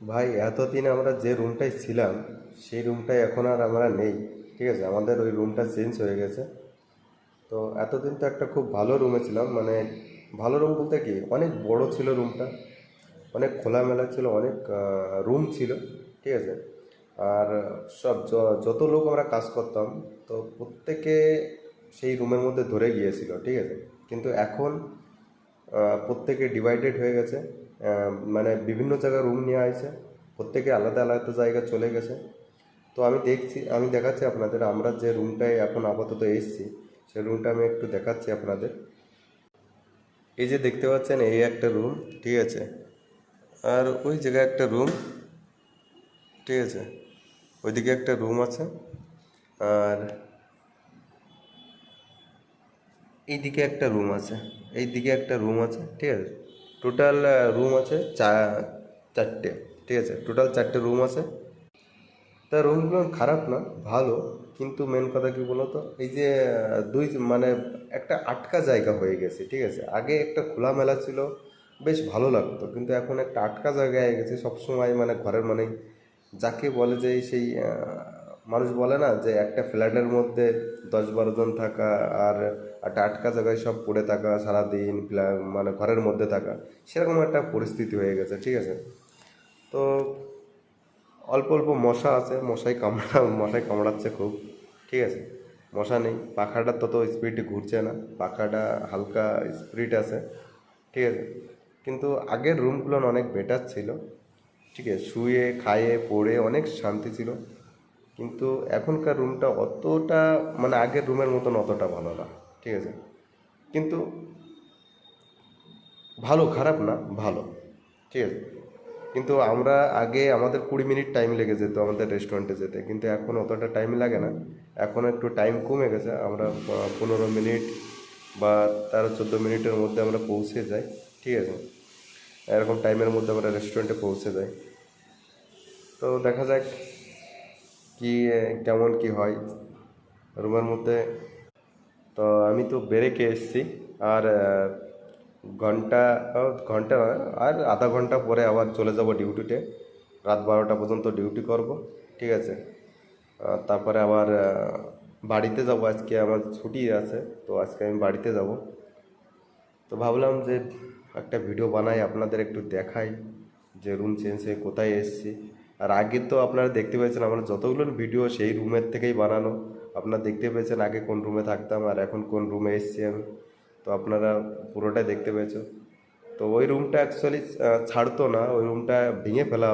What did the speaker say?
ভাই এতদিন আমরা যে রুমটায় ছিলাম সেই রুমটায় এখন আর আমরা নেই। ঠিক আছে, আমাদের ওই রুমটা চেঞ্জ হয়ে গেছে। তো এতদিন তো একটা খুব ভালো রুমে ছিলাম, মানে ভালো রুম বলতে কি, অনেক বড় ছিল রুমটা, অনেক খোলামেলা ছিল, অনেক রুম ছিল। ঠিক আছে। আর সব যত লোক আমরা কাজ করতাম, তো প্রত্যেকে সেই রুমের মধ্যে ধরে গিয়েছিল। ঠিক আছে। কিন্তু এখন প্রত্যেকে ডিভাইডেড হয়ে গেছে। মানে বিভিন্ন জায়গায় রুম নিয়ে আসছে, প্রত্যেকে আলাদা আলাদা জায়গায় চলে গেছে। তো আমি দেখাচ্ছি আপনাদের, আমরা যে রুমটায় এখন আপাতত এসেছি সেই রুমটা আমি একটু দেখাচ্ছি আপনাদের। এই যে দেখতে পাচ্ছেন, এই একটা রুম। ঠিক আছে। আর ওই জায়গায় একটা রুম। ঠিক আছে। ওইদিকে একটা রুম আছে। আর এইদিকে একটা রুম আছে। এইদিকে একটা রুম আছে। ঠিক আছে। টোটাল রুম আছে চারটে। ঠিক আছে, টোটাল চারটে রুম আছে। তা রুমগুলো খারাপ না, ভালো। কিন্তু মেন কথা কি বলতো, এই যে দুই মানে একটা আটকা জায়গা হয়ে গেছে। ঠিক আছে, আগে একটা খোলামেলা ছিল, বেশ ভালো লাগতো। কিন্তু এখন একটা আটকা জায়গায় হয়ে গেছে সবসময়, মানে ঘরের মানে যাকে বলে যে সেই মানুষ বলে না যে একটা ফ্ল্যাটের মধ্যে 10-12 জন থাকা, আর একটা আটকা জায়গায় সব পড়ে থাকা সারাদিন, মানে ঘরের মধ্যে থাকা, সেরকম একটা পরিস্থিতি হয়ে গেছে। ঠিক আছে। তো অল্প অল্প মশা আছে, মশাই কামড়াচ্ছে খুব। ঠিক আছে। মশা নেই, পাখাটা তত স্পিডে ঘুরছে না, পাখাটা হালকা স্পিড আছে। ঠিক আছে। কিন্তু আগের রুমগুলো অনেক বেটার ছিল। ঠিক আছে, শুয়ে খায়ে পড়ে অনেক শান্তি ছিল। কিন্তু এখনকার রুমটা অতটা, মানে আগের রুমের মতন অতটা ভালো না। ঠিক আছে। কিন্তু ভালো, খারাপ না, ভালো। ঠিক আছে। কিন্তু আমরা আগে আমাদের 20 মিনিট টাইম লেগে যেত আমাদের রেস্টুরেন্টে যেতে, কিন্তু এখন অতটা টাইম লাগে না। এখন একটু টাইম কমে গেছে, আমরা 15 মিনিট বা 13-14 মিনিটের মধ্যে আমরা পৌঁছে যাই। ঠিক আছে। এরকম টাইমের মধ্যে আমরা রেস্টুরেন্টে পৌঁছে যাই। তো দেখা যাক কি কেমন কি হয় রুমের মধ্যে। তো আমি তো ব্রেকে এসেছি। আর ঘন্টা ঘন্টা নয়, আর আধা ঘন্টা পরে আবার চলে যাব ডিউটিতে। রাত 12টা পর্যন্ত ডিউটি করব। ঠিক আছে। তারপরে আবার বাড়িতে যাব। আজকে আমার ছুটি আছে, তো আজকে আমি বাড়িতে যাব। তো ভাবলাম যে একটা ভিডিও বানাই, আপনাদের একটু দেখাই যে রুম চেঞ্জ হয়ে কোথায় এসেছি। আর আগে তো আপনারা দেখতে পেয়েছেন আমরা যতগুলো ভিডিও সেই রুমের থেকেই বানানো। আপনারা দেখতে পেয়েছেন আগে কোন রুমে থাকতাম আর এখন কোন রুমে এসেছি আমি। তো আপনারা পুরোটাই দেখতে পেয়েছো। তো ওই রুমটা অ্যাকচুয়ালি ছাড়তো না, ওই রুমটা ভেঙে ফেলা